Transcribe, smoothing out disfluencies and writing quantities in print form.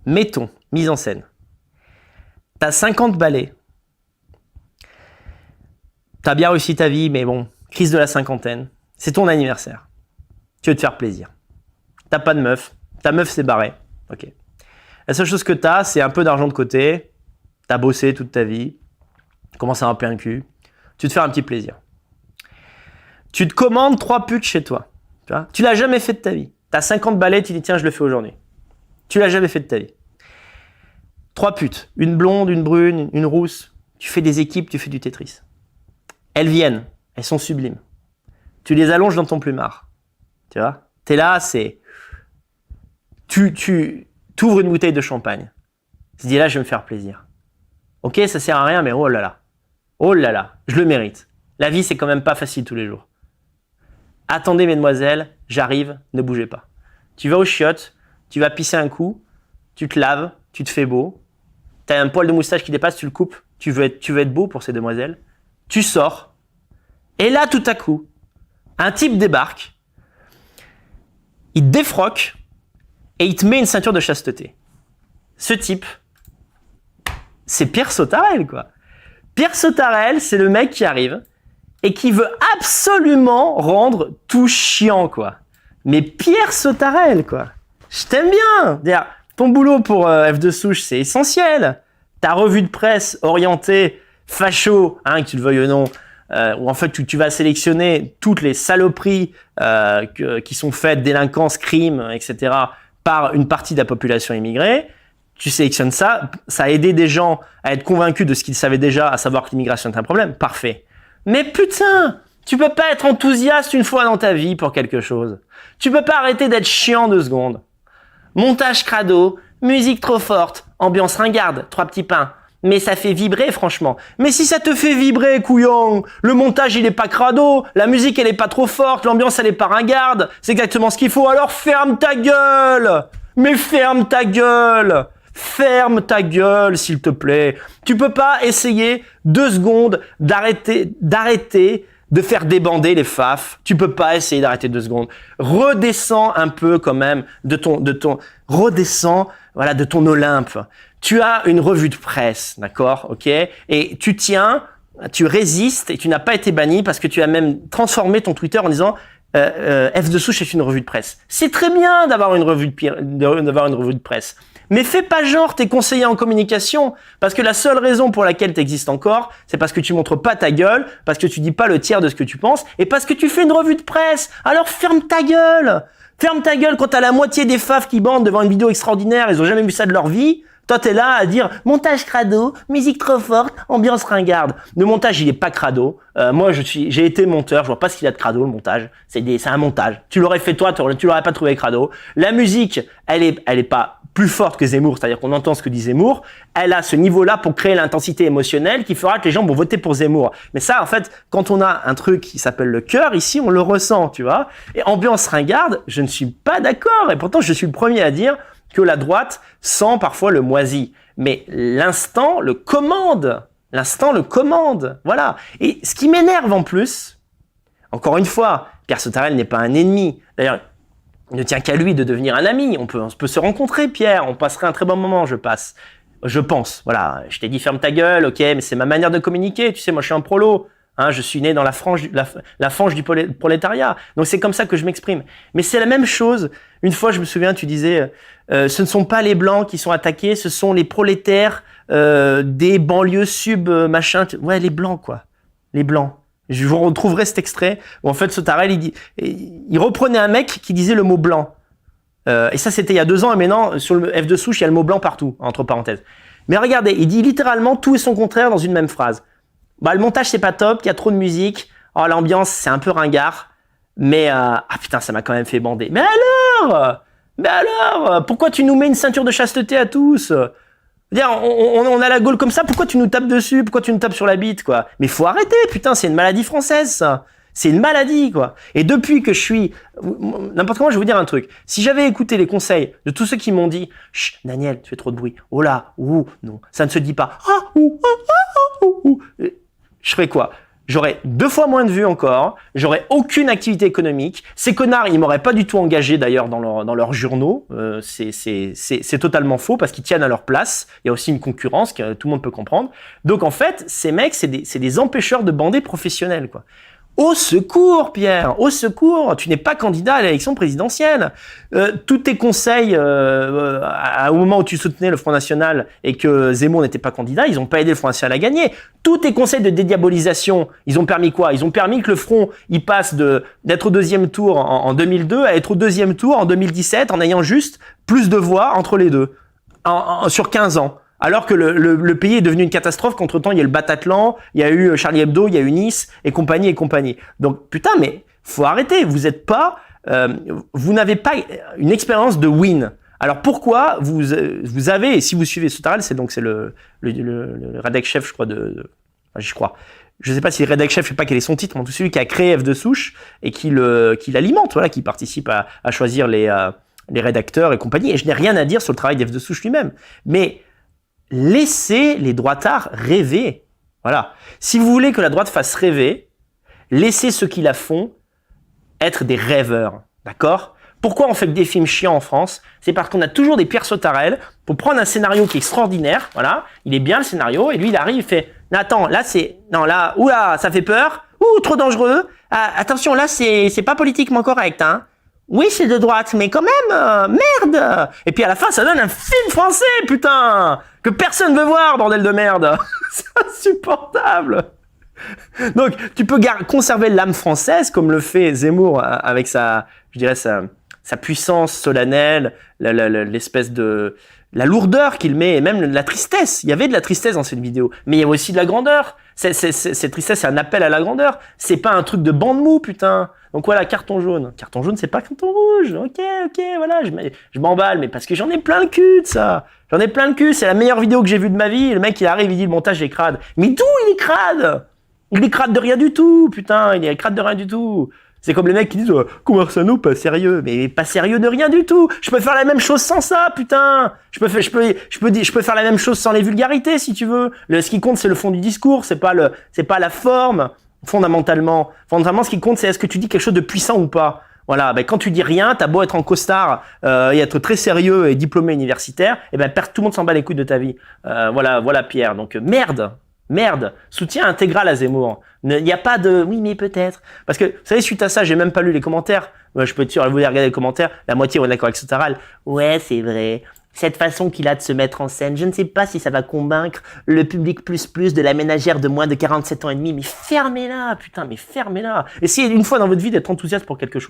mettons, mise en scène, t'as 50 balais, t'as bien réussi ta vie, mais bon, crise de la cinquantaine, c'est ton anniversaire, tu veux te faire plaisir. T'as pas de meuf, ta meuf s'est barrée, ok. La seule chose que t'as, c'est un peu d'argent de côté, t'as bossé toute ta vie, tu commences à avoir plein le cul, tu veux te faire un petit plaisir. Tu te commandes 3 putes chez toi, tu l'as jamais fait de ta vie. T'as 50 balais, tu dis tiens, je le fais aujourd'hui. Tu l'as jamais fait de ta vie. 3 putes, une blonde, une brune, une rousse. Tu fais des équipes, tu fais du Tetris. Elles viennent, elles sont sublimes. Tu les allonges dans ton plumard. Tu vois, t'es là, c'est... Tu ouvres une bouteille de champagne. Tu te dis là, je vais me faire plaisir. Ok, ça sert à rien, mais oh là là, je le mérite. La vie, c'est quand même pas facile tous les jours. Attendez, mesdemoiselles, j'arrive, ne bougez pas. Tu vas aux chiottes, tu vas pisser un coup, tu te laves, tu te fais beau, tu as un poil de moustache qui dépasse, tu le coupes, tu veux être beau pour ces demoiselles, tu sors, et là, tout à coup, un type débarque, il te défroque, et il te met une ceinture de chasteté. Ce type, c'est Pierre Sautarel, quoi. Pierre Sautarel, c'est le mec qui arrive, et qui veut absolument rendre tout chiant, quoi. Mais Pierre Sautarel, quoi. Je t'aime bien. D'ailleurs, ton boulot pour F de souche, c'est essentiel. Ta revue de presse orientée facho, que tu le veuilles ou non, où en fait tu vas sélectionner toutes les saloperies qui sont faites, délinquance, crimes, etc., par une partie de la population immigrée. Tu sélectionnes ça, ça a aidé des gens à être convaincus de ce qu'ils savaient déjà, à savoir que l'immigration est un problème. Parfait. Mais putain, tu peux pas être enthousiaste une fois dans ta vie pour quelque chose. Tu peux pas arrêter d'être chiant 2 secondes. Montage crado, musique trop forte, ambiance ringarde, 3 petits pains. Mais ça fait vibrer franchement. Mais si ça te fait vibrer, couillon, le montage il est pas crado, la musique elle est pas trop forte, l'ambiance elle est pas ringarde, c'est exactement ce qu'il faut, alors ferme ta gueule. Mais ferme ta gueule. Ferme ta gueule, s'il te plaît. Tu peux pas essayer 2 secondes d'arrêter de faire débander les faf. Tu peux pas essayer d'arrêter 2 secondes. Redescends un peu quand même redescends, voilà, de ton Olympe. Tu as une revue de presse, d'accord, ok? Et tu résistes et tu n'as pas été banni parce que tu as même transformé ton Twitter en disant F de souche est une revue de presse. C'est très bien d'avoir une revue de presse. Mais fais pas genre t'es conseiller en communication, parce que la seule raison pour laquelle t'existes encore, c'est parce que tu montres pas ta gueule, parce que tu dis pas le tiers de ce que tu penses, et parce que tu fais une revue de presse. Alors ferme ta gueule. Ferme ta gueule quand t'as la moitié des faf qui bandent devant une vidéo extraordinaire, ils ont jamais vu ça de leur vie. Toi, t'es là à dire montage crado, musique trop forte, ambiance ringarde. Le montage, il est pas crado. Moi, j'ai été monteur, je vois pas ce qu'il y a de crado, le montage. C'est un montage. Tu l'aurais fait toi, tu l'aurais pas trouvé crado. La musique, elle est pas plus forte que Zemmour, c'est-à-dire qu'on entend ce que dit Zemmour. Elle a ce niveau-là pour créer l'intensité émotionnelle qui fera que les gens vont voter pour Zemmour. Mais ça, en fait, quand on a un truc qui s'appelle le cœur, ici, on le ressent, tu vois. Et ambiance ringarde, je ne suis pas d'accord. Et pourtant, je suis le premier à dire que la droite sent parfois le moisi. Mais l'instant le commande. Voilà. Et ce qui m'énerve en plus, encore une fois, Pierre Sautarel n'est pas un ennemi. D'ailleurs, il ne tient qu'à lui de devenir un ami. On peut se rencontrer, Pierre. On passerait un très bon moment, je pense. Voilà. Je t'ai dit ferme ta gueule, ok, mais c'est ma manière de communiquer. Tu sais, moi, je suis un prolo. Je suis né dans la fange du prolétariat. Donc, c'est comme ça que je m'exprime. Mais c'est la même chose. Une fois, je me souviens, tu disais, ce ne sont pas les Blancs qui sont attaqués, ce sont les prolétaires des banlieues machin. Ouais, les Blancs, quoi. Les Blancs. Je vous retrouverai cet extrait où, en fait, Sautarel, il reprenait un mec qui disait le mot blanc. Et ça, c'était il y a 2 ans. Et maintenant, sur le F de souche, il y a le mot blanc partout, entre parenthèses. Mais regardez, il dit littéralement tout et son contraire dans une même phrase. Bah, le montage, c'est pas top, il y a trop de musique. Oh, l'ambiance, c'est un peu ringard. Mais, putain, ça m'a quand même fait bander. Mais alors, pourquoi tu nous mets une ceinture de chasteté à tous? On a la gaule comme ça, pourquoi tu nous tapes dessus? Pourquoi tu nous tapes sur la bite, quoi? Mais faut arrêter, putain, c'est une maladie française, ça. C'est une maladie, quoi. Et depuis que je suis... N'importe comment, je vais vous dire un truc. Si j'avais écouté les conseils de tous ceux qui m'ont dit « Chut, Daniel, tu fais trop de bruit. Oh là, ouh, non, ça ne se dit pas. Ah, ouh, ah, ah, ouh, ouh. » Je ferais quoi? j'aurais 2 fois moins de vues encore, j'aurais aucune activité économique. Ces connards, ils m'auraient pas du tout engagé d'ailleurs dans leurs journaux. C'est totalement faux parce qu'ils tiennent à leur place. Il y a aussi une concurrence que tout le monde peut comprendre. Donc en fait, ces mecs, c'est des empêcheurs de bandés professionnels, quoi. Au secours, Pierre, au secours, tu n'es pas candidat à l'élection présidentielle. Tous tes conseils, au moment où tu soutenais le Front National et que Zemmour n'était pas candidat, ils n'ont pas aidé le Front National à gagner. Tous tes conseils de dédiabolisation, ils ont permis quoi? Ils ont permis que le Front, il passe d'être au deuxième tour en 2002 à être au deuxième tour en 2017 en ayant juste plus de voix entre les deux, sur 15 ans. Alors que le pays est devenu une catastrophe, qu'entre-temps, il y a le Bataclan, il y a eu Charlie Hebdo, il y a eu Nice, et compagnie, et compagnie. Donc, putain, mais faut arrêter. Vous n'avez pas une expérience de win. Alors, pourquoi vous avez, et si vous suivez Sotarel, c'est le rédac chef, je crois, j'y crois. Je sais pas si le rédac chef, je sais pas quel est son titre, mais tout celui qui a créé F de Souche, et qui l'alimente, voilà, qui participe à choisir les rédacteurs et compagnie. Et je n'ai rien à dire sur le travail d'F de Souche lui-même. Mais, laissez les droitards rêver. Voilà. Si vous voulez que la droite fasse rêver, laissez ceux qui la font être des rêveurs. D'accord? Pourquoi on fait que des films chiants en France? C'est parce qu'on a toujours des Pierre Sotarel pour prendre un scénario qui est extraordinaire. Voilà. Il est bien le scénario. Et lui, il arrive, il fait, non, attends, là, oula, ça fait peur. Ouh, trop dangereux. Ah, attention, là, c'est pas politiquement correct, hein. Oui, c'est de droite, mais quand même, merde! Et puis à la fin, ça donne un film français, putain! Que personne veut voir, bordel de merde! C'est insupportable! Donc, tu peux conserver l'âme française, comme le fait Zemmour, avec sa puissance solennelle, l'espèce de... la lourdeur qu'il met, et même la tristesse. Il y avait de la tristesse dans cette vidéo, mais il y avait aussi de la grandeur. Cette tristesse, c'est un appel à la grandeur. C'est pas un truc de bande mou, putain. Donc voilà, carton jaune. Carton jaune, c'est pas carton rouge. Ok, voilà, je m'emballe, mais parce que j'en ai plein le cul de ça. J'en ai plein le cul, c'est la meilleure vidéo que j'ai vue de ma vie. Le mec, il arrive, il dit le montage est crade. Mais d'où il est crade? Il est crade de rien du tout, putain, il est crade de rien du tout. C'est comme les mecs qui disent Conversano, pas sérieux. Mais pas sérieux de rien du tout. Je peux faire la même chose sans ça, putain. Je peux faire la même chose sans les vulgarités, si tu veux. Ce qui compte, c'est le fond du discours, c'est pas la forme. Fondamentalement, ce qui compte, c'est est-ce que tu dis quelque chose de puissant ou pas. Voilà, ben quand tu dis rien, t'as beau être en costard et être très sérieux et diplômé universitaire, et ben tout le monde s'en bat les couilles de ta vie. Voilà Pierre. Donc merde, soutien intégral à Zemmour. Il n'y a pas de oui mais peut-être. Parce que vous savez, suite à ça, j'ai même pas lu les commentaires. Je peux être sûr, vous allez regarder les commentaires, la moitié est d'accord avec Sotarel. Ouais, c'est vrai. Cette façon qu'il a de se mettre en scène, je ne sais pas si ça va convaincre le public plus de la ménagère de moins de 47 ans et demi. Mais fermez-la, putain, mais fermez-la. Essayez une fois dans votre vie d'être enthousiaste pour quelque chose.